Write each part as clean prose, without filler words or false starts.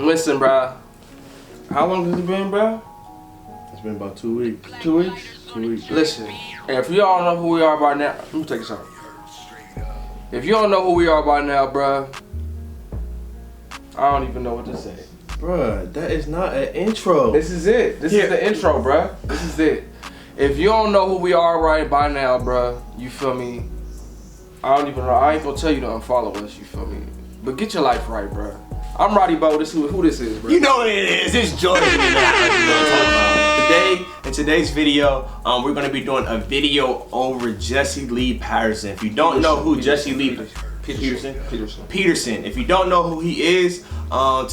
Listen, bro. How long has it been, bro? It's been about 2 weeks. 2 weeks? 2 weeks. Listen, if you all know who we are by now, let me take this out. If you don't know who we are by now, bro, I don't even know what to say. Bruh, that is not an intro. This is it. This is the intro, bro. This is it. If you don't know who we are right by now, bro, you feel me? I don't even know. I ain't gonna tell you to unfollow us, you feel me? But get your life right, bro. I'm Roddy Bo. This who this is, bro. You know what it is. It's Jordan. Today, in today's video, we're gonna be doing a video over Jesse Lee Peterson. If you don't know who Jesse Lee Peterson. If you don't know who he is,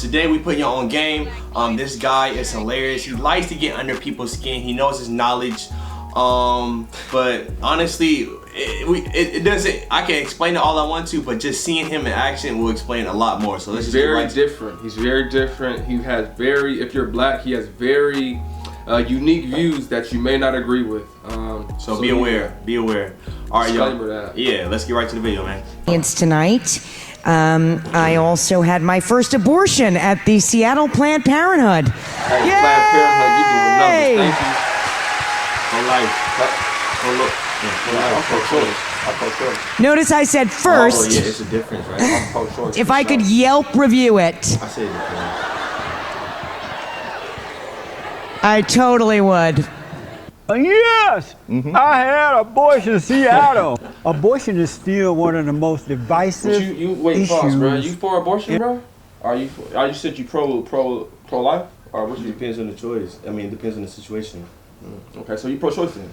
today we put you on game. This guy is hilarious. He likes to get under people's skin. He knows his knowledge. But honestly, it doesn't. I can explain it all I want to, but just seeing him in action will explain a lot more. So let's just very different. He's very different. He has very. If you're black, he has very unique views that you may not agree with. So be aware. Be aware. All right, y'all. That. Yeah, let's get right to the video, man. It's tonight. I also had my first abortion at the Seattle Planned Parenthood. Hey, Planned Parenthood, you doing numbers. Thank you. For life. For look. I'm pro-choice. Notice I said first. Oh, yeah, it's a difference, right? I'm pro-choice. If I could Yelp review it, I say it. I totally would. Yes, I had abortion in Seattle. Abortion is still one of the most divisive wait, pause, issues. bro. You for abortion, bro? Are you said you pro-life? Or what It you? depends on the choice. I mean, it depends on the situation. Okay, so you pro-choice then?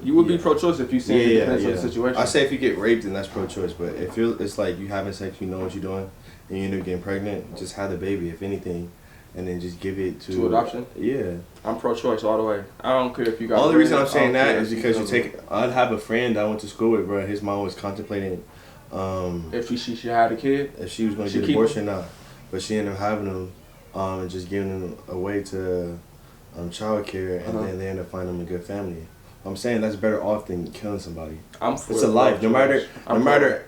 You would be pro-choice if you said it depends on the situation. I say if you get raped, then that's pro-choice. But if it's like you having sex, you know what you're doing, and you end up getting pregnant, just have the baby, if anything, and then just give it to adoption. Yeah, I'm pro-choice all the way. I don't care if you got. The only reason I'm saying that is because I'd have a friend I went to school with, bro. His mom was contemplating if she should have a kid, if she was going to get abortion or not, but she ended up having him and just giving him away to child care, and then they end up finding him a good family. I'm saying that's better off than killing somebody. It's a life, no matter.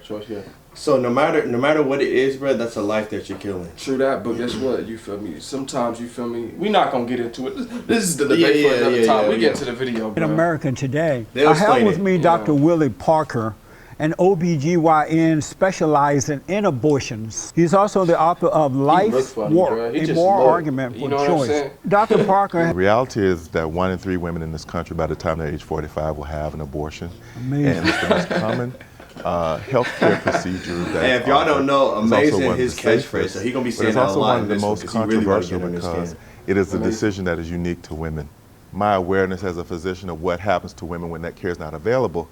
Choice, yeah. So no matter what it is, bro, that's a life that you're killing. True that, but guess what? You feel me? Sometimes you feel me. We're not gonna get into it. This is the debate for another time. We get to the video, bro. In America today, I have with me Dr. Willie Parker, an OBGYN specializing in abortions. He's also the author of Life Work, a moral argument for choice. Dr. Parker. The reality is that 1 in 3 women in this country by the time they're age 45 will have an abortion. Amazing. And it's the most common healthcare procedure. If y'all don't know, amazing his catchphrase. So he's gonna be saying that a lot. But it's also one of the most controversial because it is a decision that is unique to women. My awareness as a physician of what happens to women when that care is not available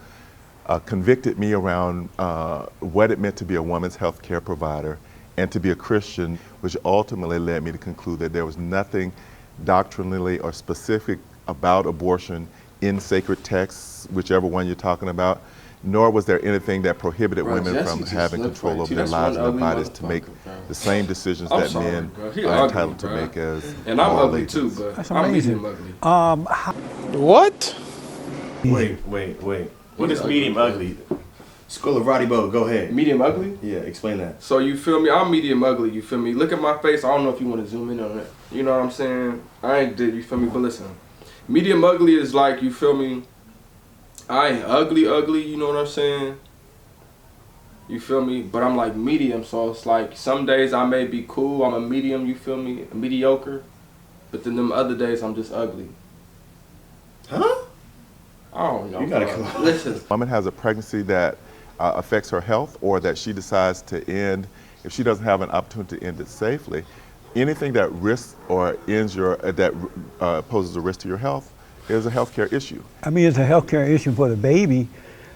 convicted me around what it meant to be a woman's health care provider and to be a Christian, which ultimately led me to conclude that there was nothing doctrinally or specific about abortion in sacred texts, whichever one you're talking about, nor was there anything that prohibited women from having control over their lives and their bodies to make the same decisions that men are entitled to make as and I'm ugly too, but that's amazing. I'm ugly. What? Wait. What is medium ugly? School of Roddy Bo, go ahead. Medium ugly? Yeah, explain that. So you feel me? I'm medium ugly, you feel me? Look at my face. I don't know if you want to zoom in on it. You know what I'm saying? I ain't did, you feel me? But listen, medium ugly is like, you feel me? I ain't ugly, you know what I'm saying? You feel me? But I'm like medium, so it's like some days I may be cool, I'm a medium, you feel me? Mediocre. But then them other days I'm just ugly. Huh? I don't know. You gotta come on. Listen. A woman has a pregnancy that affects her health or that she decides to end, if she doesn't have an opportunity to end it safely, anything that risks or ends that poses a risk to your health is a healthcare issue. I mean, it's a healthcare issue for the baby,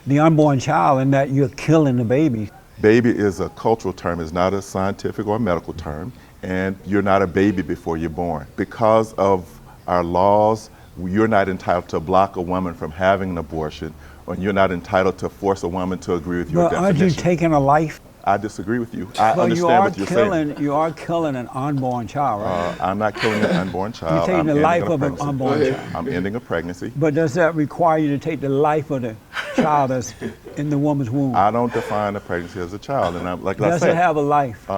the unborn child, in that you're killing the baby. Baby is a cultural term, it's not a scientific or medical term, and you're not a baby before you're born. Because of our laws, you're not entitled to block a woman from having an abortion, or you're not entitled to force a woman to agree with your definition. Aren't you taking a life? I disagree with you. I understand what you're saying. You are killing an unborn child, right? I'm not killing an unborn child. You're taking the life of an unborn child. I'm ending a pregnancy. But does that require you to take the life of the child that's in the woman's womb? I don't define a pregnancy as a child, and like I said, does it have a life?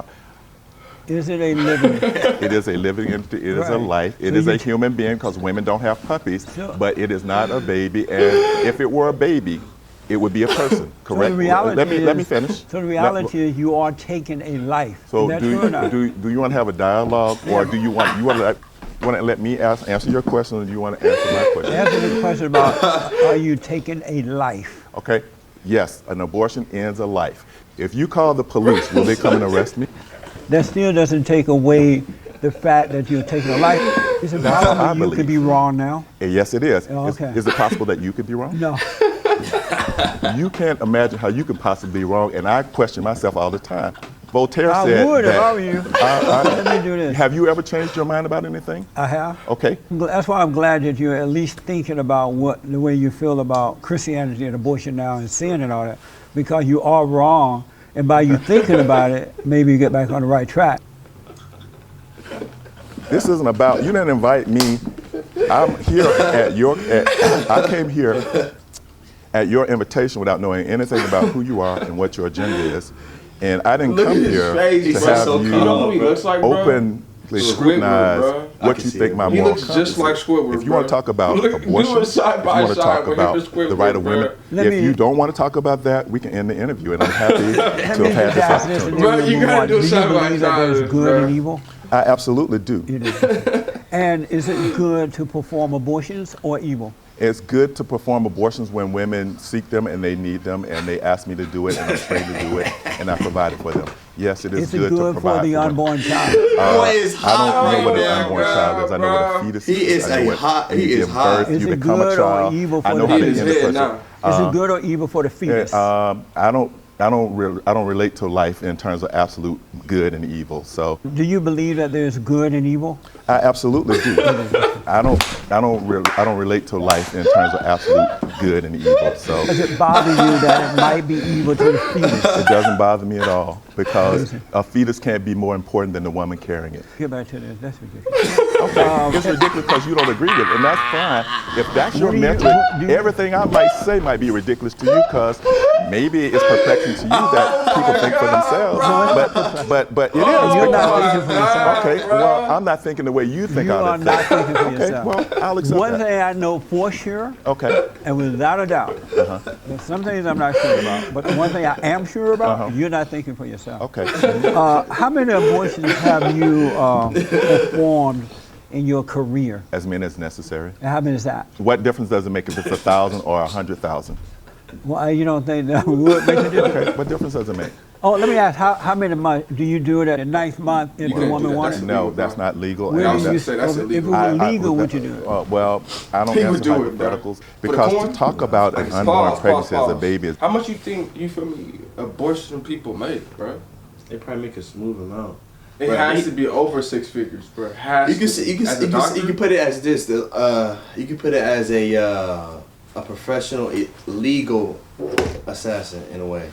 Is it a living? It is a living entity. It is a life. It is a human being because women don't have puppies, but it is not a baby. And if it were a baby, it would be a person, correct? So the reality let me finish. So the reality is you are taking a life. So do you want to have a dialogue, or do you want to let me answer your question, or do you want to answer my question? Answer the question about are you taking a life? Okay. Yes, an abortion ends a life. If you call the police, will they come and arrest me? That still doesn't take away the fact that you're taking a life. Is it possible you could be wrong now? Yes, it is. Okay. Is it possible that you could be wrong? No. You can't imagine how you could possibly be wrong, and I question myself all the time. Voltaire I said would that, if I were you. Let me do this. Have you ever changed your mind about anything? I have. Okay. That's why I'm glad that you're at least thinking about the way you feel about Christianity and abortion now and sin and all that, because you are wrong, and by you thinking about it, maybe you get back on the right track. This isn't about, you didn't invite me. I'm here I came here at your invitation without knowing anything about who you are and what your agenda is. And I didn't come here to have you openly scrutinize what you think my moral compass is. He looks just like Squidward. If you want to talk about abortion, if you want to talk about the right of women, if you don't want to talk about that, we can end the interview, and I'm happy to have had this opportunity. Bro, you gotta do something like that. There's good and evil? I absolutely do. And is it good to perform abortions or evil? It's good to perform abortions when women seek them and they need them and they ask me to do it and I'm trained to do it and I provide it for them. Yes, it is good to provide for the unborn child. I don't know what an unborn child is. I know what a fetus is. He is hot. Is it good or evil for the fetus? Is it good or evil for the fetus? I don't relate to life in terms of absolute good and evil. So, do you believe that there's good and evil? I absolutely do. I don't relate to life in terms of absolute good and evil. So, does it bother you that it might be evil to the fetus? It doesn't bother me at all because a fetus can't be more important than the woman carrying it. Get back to this. That's ridiculous. Okay, it's ridiculous because you don't agree with it, and that's fine. If that's your method, everything I might say might be ridiculous to you because maybe it's perplexing to you that people think for themselves, but it is. You're not thinking for yourself. Okay, well, I'm not thinking the way you think I would think. You are not thinking for yourself. Okay, well, I'll accept One thing I know for sure, and without a doubt, there's some things I'm not sure about, but the one thing I am sure about, you're not thinking for yourself. Okay. How many abortions have you performed in your career? As many as necessary. And how many is that? What difference does it make if it's 1,000 or 100,000? Well, you don't think that would make a difference? Okay, what difference does it make? Oh, let me ask, how many months do you do it at the 9th month if the woman wants it? No, that's not legal. That's illegal. If it was legal, would you do it? Well, I don't answer hypotheticals because to talk about an unborn pregnancy as a baby is... How much you think, you feel me, abortion people make, bro? They probably make a smooth amount. It has to be over 6 figures, bro. You can put it as this. You can put it as a professional legal assassin in a way.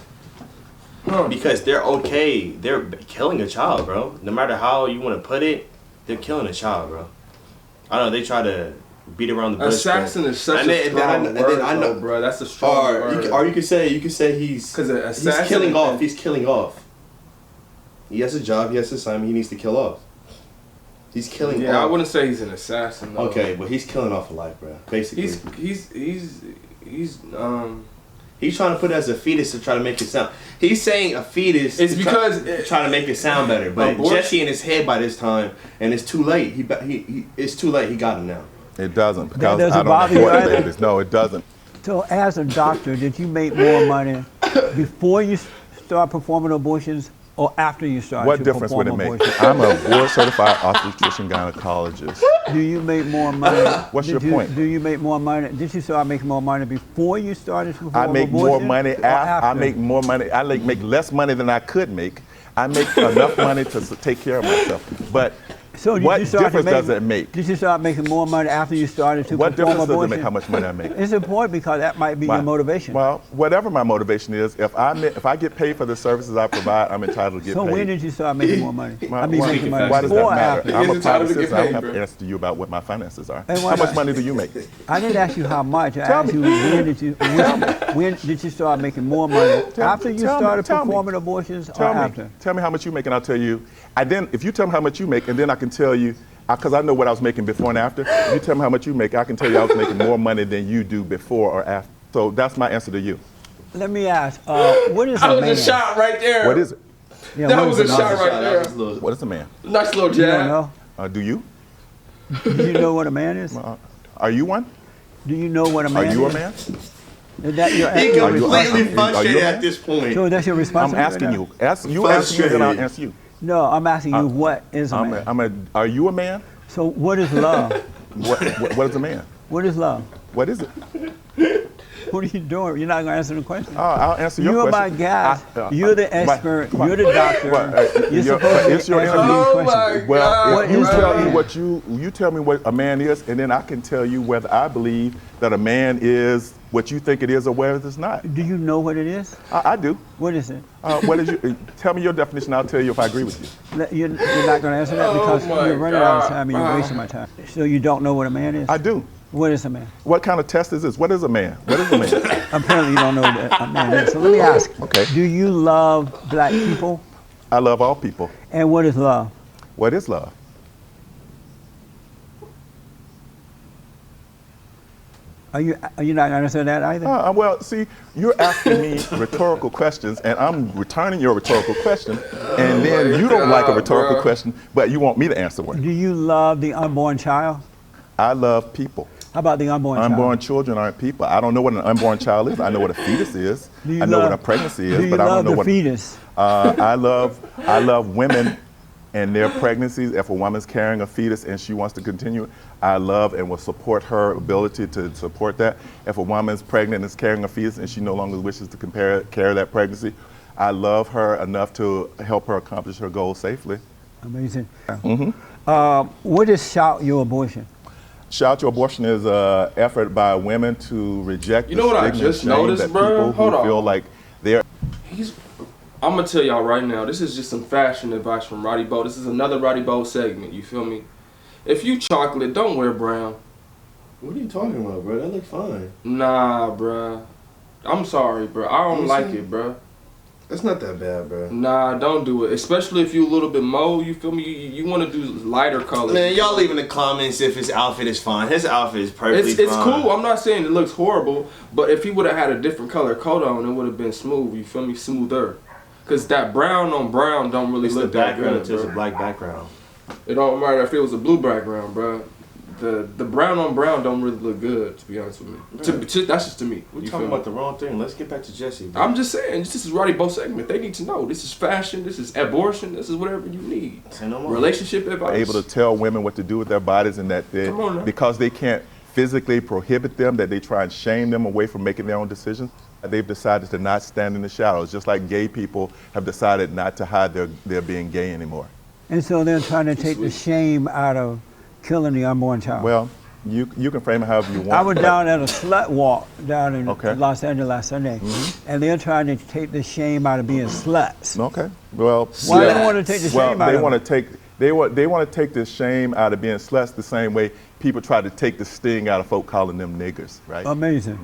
Because they're okay. They're killing a child, bro. No matter how you want to put it, they're killing a child, bro. I don't know. They try to beat around the bush. Assassin is such a strong word, bro. That's a strong word. Or you could say he's killing off. He's killing off. He has a job. He has an assignment. He needs to kill off. He's killing. Yeah, I wouldn't say he's an assassin, though. Okay, but he's killing off a life, bro. Basically, he's trying to put it as a fetus to try to make it sound. He's saying a fetus. It's because trying to make it sound better. But Jesse in his head by this time, and it's too late. It's too late. He got him now. It doesn't because I don't abort babies. No, it doesn't. So, as a doctor, did you make more money before you start performing abortions? Or after you start? What difference would it make? I'm a board-certified obstetrician gynecologist. Do you make more money? What's your point? Do you make more money? Did you start making more money before you started to perform I make abortion, more money after. I make more money. I make less money than I could make. I make enough money to take care of myself. But So what difference does it make? Did you start making more money after you started to What perform difference abortion? does it make how much money I make? It's important because that might be your motivation. Well, whatever my motivation is, if I get paid for the services I provide, I'm entitled to get paid. So when did you start making more money? Making money. Why does that matter? I'm a private citizen. I don't have to answer you about what my finances are. How much money do you make? I didn't ask you how much. I asked you when did you start making more money? After you started performing abortions or after? Tell me how much you make and I'll tell you. If you tell me how much you make and then I can tell you, because I know what I was making before and after. If you tell me how much you make, I can tell you I was making more money than you do before or after. So that's my answer to you. Let me ask, what is a man? That was a shot right there. What is it? Yeah, that was a shot right there. What is a man? Nice little jab. You don't know? Do you? Do you know what a man is? Are you one? Do you know what a man is? Are you a man? Is that your He completely frustrated at this point. So that's your responsibility? I'm asking you. Ask me, then I'll answer you. No, I'm asking you, what is a man? Are you a man? So what is love? What is a man? What is love? What is it? What are you doing? You're not going to answer the question. I'll answer your You're question. my guy. You're the expert. You're the doctor. You're supposed to answer these questions. Well, you tell me what a man is, and then I can tell you whether I believe that a man is what you think it is or whether it's not. Do you know what it is? I do. What is it? What is tell me your definition. I'll tell you if I agree with you. You're not going to answer that because you're running out of time and you're wasting my time. So you don't know what a man is? I do. What is a man? What kind of test is this? What is a man? What is a man? Apparently you don't know what a man is. So let me ask. Okay. Do you love black people? I love all people. And what is love? What is love? Are you not going to answer that either? Well, see, you're asking me rhetorical questions, and I'm returning your rhetorical question, and then you don't like a rhetorical question, but you want me to answer one. Do you love the unborn child? I love people. How about the unborn child? Unborn children aren't people. I don't know what an unborn child is. I know what a fetus is. I know what a pregnancy is, but I don't know what. Do you love the fetus? I love women and their pregnancies. If a woman's carrying a fetus and she wants to continue, I love and will support her ability to support that. If a woman's pregnant and is carrying a fetus and she no longer wishes to carry that pregnancy, I love her enough to help her accomplish her goal safely. Amazing. What is Shout Your Abortion? Shout Your Abortion is an effort by women to reject the stigma I just noticed, that people who feel like they're... I'm going to tell y'all right now, this is just some fashion advice from Roddy Bo. This is another Roddy Bo segment, you feel me? If you chocolate, don't wear brown. What are you talking about, bro? That look fine. Nah, bro. I'm sorry, bro. I don't like it, bro. That's not that bad, bro. Nah, don't do it. Especially if you a little bit mo, you feel me? You want to do lighter colors. Man, y'all leave in the comments if his outfit is fine. His outfit is perfectly fine. It's cool. I'm not saying it looks horrible, but if he would have had a different color coat on, it would have been smooth. You feel me? Smoother. Because that brown on brown don't really look that good, It's a black background. It don't matter if it was a blue background, bro. The brown on brown don't really look good, to be honest with me. That's just to me. We're talking about the wrong thing. Let's get back to Jesse, bro. I'm just saying, this is Roddy Bo segment. They need to know. This is fashion. This is abortion. This is whatever you need. Relationship advice. Able to tell women what to do with their bodies, and that because they can't physically prohibit them, that they try and shame them away from making their own decisions. They've decided to not stand in the shadows, just like gay people have decided not to hide their being gay anymore. And so they're trying to take the shame out of killing the unborn child. Well, you can frame it however you want. I was down at a slut walk down in Los Angeles last Sunday, and they're trying to take the shame out of being sluts. Okay. Well, why do they want to take the shame out of it? They want to take the shame out of being sluts the same way people try to take the sting out of folk calling them niggers, right? Amazing.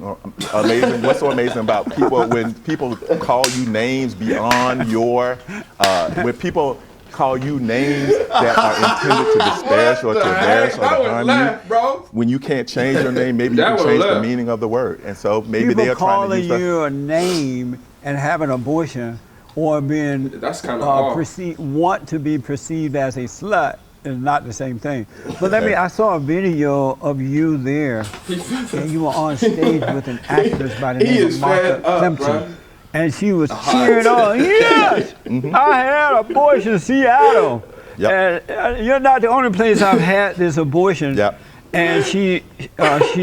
Amazing. What's so amazing about people when people call you names beyond your, when people call you names that are intended to disparage or to embarrass or to harm you, bro. When you can't change your name, maybe you can change the meaning of the word. And so maybe they are trying to use calling you a name and have an abortion or being want to be perceived as a slut is not the same thing. But I saw a video of you there, and you were on stage with an actress by the name of Martha Simpson. And she was cheering on, yes, I had abortion in Seattle. And you're not the only place I've had this abortion. And she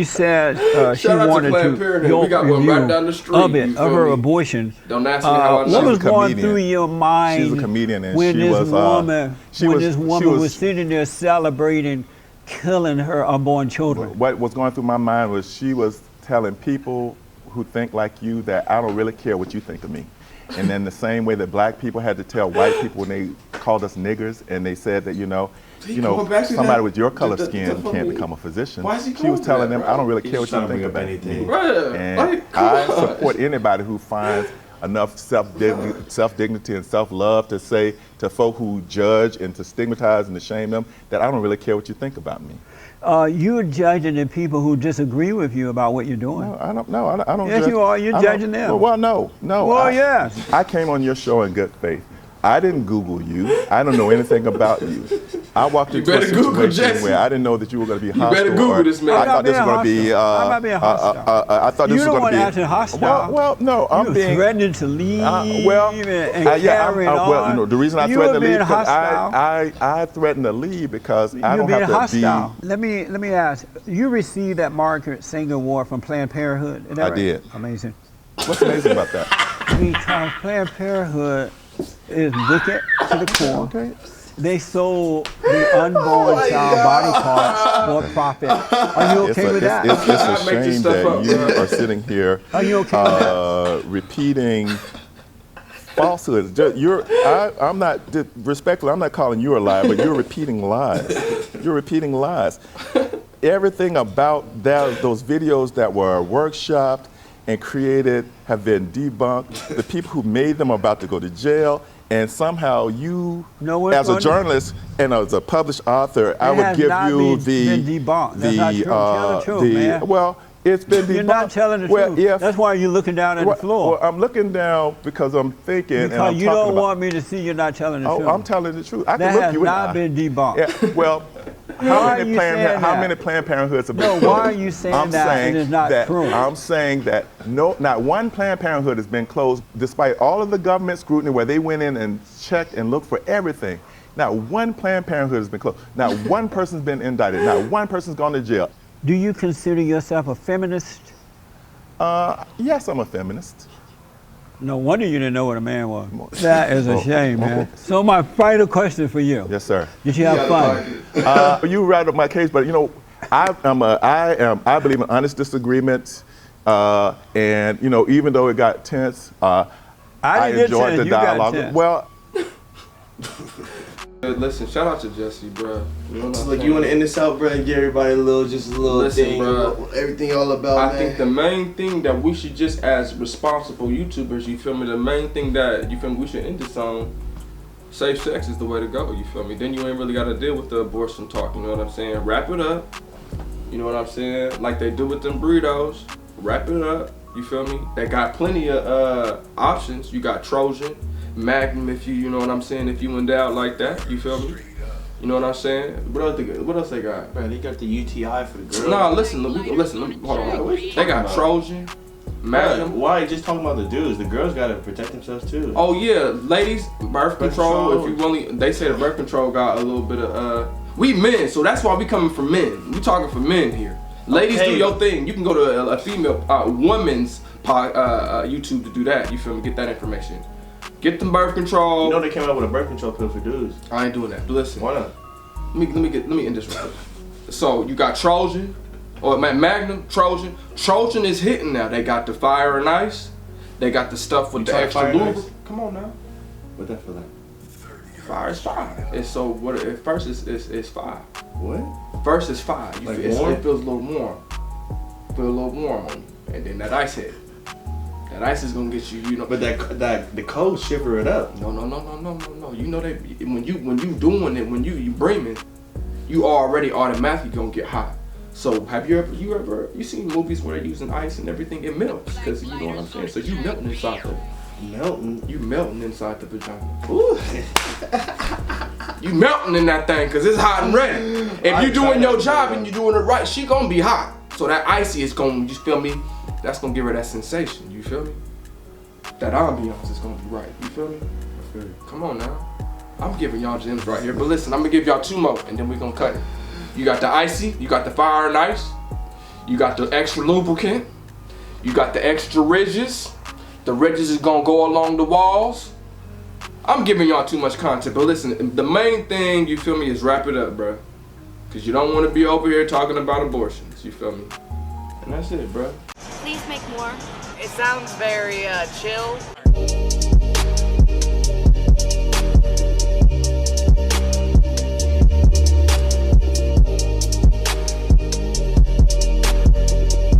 said she Shout out to wanted Planned to Parenthood. your We got one review right down the street, of you it, feel of her me? abortion. Don't ask me how I What know. was She's a going comedian. through your mind? She's a comedian, and when she this was, woman, she when was- this she woman was was- sitting there celebrating killing her unborn children. What was going through my mind was she was telling people who think like you that I don't really care what you think of me. And then the same way that black people had to tell white people when they called us niggers and they said that, somebody with your color skin can't become a physician. Why is he She was going telling there, them, bro? I don't really He's care what trying you to think bring up about anything. me. Bruh, And like, come I on. support anybody who finds enough self-dignity and self-love to say to folk who judge and to stigmatize and to shame them that I don't really care what you think about me. You're judging the people who disagree with you about what you're doing. No, I don't. No, I don't. Yes, judge. you are. You're I don't- judging them. Well, no. Well, yes. I came on your show in good faith. I didn't Google you. I don't know anything about you. I walked into a better Google situation Jesse. where I didn't know that you were going to be hostile. better Google or- this man. I thought this was going to be. I'm not being hostile. I thought this You was don't going want to to be. act hostile. Well, no. I'm You're being threatening to leave and yeah, carry on. well, the reason I You threatened are to leave being because hostile. I threatened to leave because I You're don't being have to hostile. Let me ask. You received that Margaret Sanger Award from Planned Parenthood. Is that I right? did. Amazing. be. What's amazing about that? Because Planned Parenthood is wicked to the core. Okay. They sold the unborn child body parts for profit. Are you okay with that? It's a Make this shame stuff that up, you bro. are sitting here Are you okay with that? repeating falsehoods. I'm not, respectfully, I'm not calling you a liar, but you're repeating lies. You're repeating lies. Everything about those videos that were workshopped and created have been debunked. The people who made them are about to go to jail. And somehow you, as a journalist and as a published author, I would give you been debunked. That's not true. Tell the truth, man. Well, it's been debunked. You're not telling the truth. That's why you're looking down at the floor. Well, I'm looking down because I'm thinking and I'm Because you talking don't about, want me to see you're not telling the truth. I'm telling the truth. I That can look has you in the not eye. been debunked. Yeah, well, Why are you saying how that? many Planned Parenthoods have been No, closed? why are you saying that and it's not true? I'm saying that not one Planned Parenthood has been closed, despite all of the government scrutiny where they went in and checked and looked for everything. Not one Planned Parenthood has been closed. Not one person's been indicted. Not one person's gone to jail. Do you consider yourself a feminist? Yes, I'm a feminist. No wonder you didn't know what a man was. That is a shame, man. So my final question for you. Yes, sir. Did you have fun? You rattled up my case, but I believe in honest disagreement, and even though it got tense, I enjoyed the dialogue. Well, listen, shout out to Jesse, bro. You want to end this out, bro, and give everybody a little Listen, thing, bro. everything all about, I man. think the main thing that we should just, as responsible YouTubers, you feel me, the main thing that, you feel me, we should end this on, safe sex is the way to go, you feel me? Then you ain't really got to deal with the abortion talk, you know what I'm saying? Wrap it up, you know what I'm saying? Like they do with them burritos, wrap it up, you feel me? They got plenty of options. You got Trojan, Magnum, if you know what I'm saying, if you endowed like that, you feel me? You know what I'm saying? What else they got? Man, they got the UTI for the girls. Nah, listen, let me, hold on. They got Trojan, Magnum. Why are you just talking about the dudes? The girls gotta protect themselves too. Oh yeah, ladies, birth control. If you really, they say the birth control got a little bit of we men, so that's why we coming from men. We talking for men here. Ladies, do your thing. You can go to a female, woman's YouTube to do that. You feel me? Get that information. Get them birth control. You know they came out with a birth control pill for dudes. I ain't doing that. Listen. Why not? Let me end this real quick. So you got Trojan, or Magnum, Trojan. Trojan is hitting now. They got the fire and ice. They got the stuff with the extra lubricant. Come on now. What that feel like? Fire is fire. And so what? At first it's fire. What? First it's fire. Like it warm? feels a little warm. Feel a little warm on you, and then that ice hit. That ice is gonna get you, you know. But the cold shiver it up. No. You know that when you doing it, when you breathing, you already automatically gonna get hot. So have you ever seen movies where they're using ice and everything? It melts because you know what I'm saying. So you melting inside You melting inside the vagina. Ooh. You melting in that thing because it's hot and ready. If you doing your job and you doing it right, she gonna be hot. So that icy is gonna, you feel me? That's gonna give her that sensation. You feel me? That ambiance is gonna be right. You feel me? Come on now. I'm giving y'all gems right here, but listen, I'm gonna give y'all two more and then we're gonna cut it. You got the icy, you got the fire and ice, you got the extra lubricant, you got the extra ridges. The ridges is gonna go along the walls. I'm giving y'all too much content, but listen, the main thing, you feel me, is wrap it up, bro. Cause you don't wanna be over here talking about abortions, you feel me? And that's it, bro. Please make more. It sounds very chill.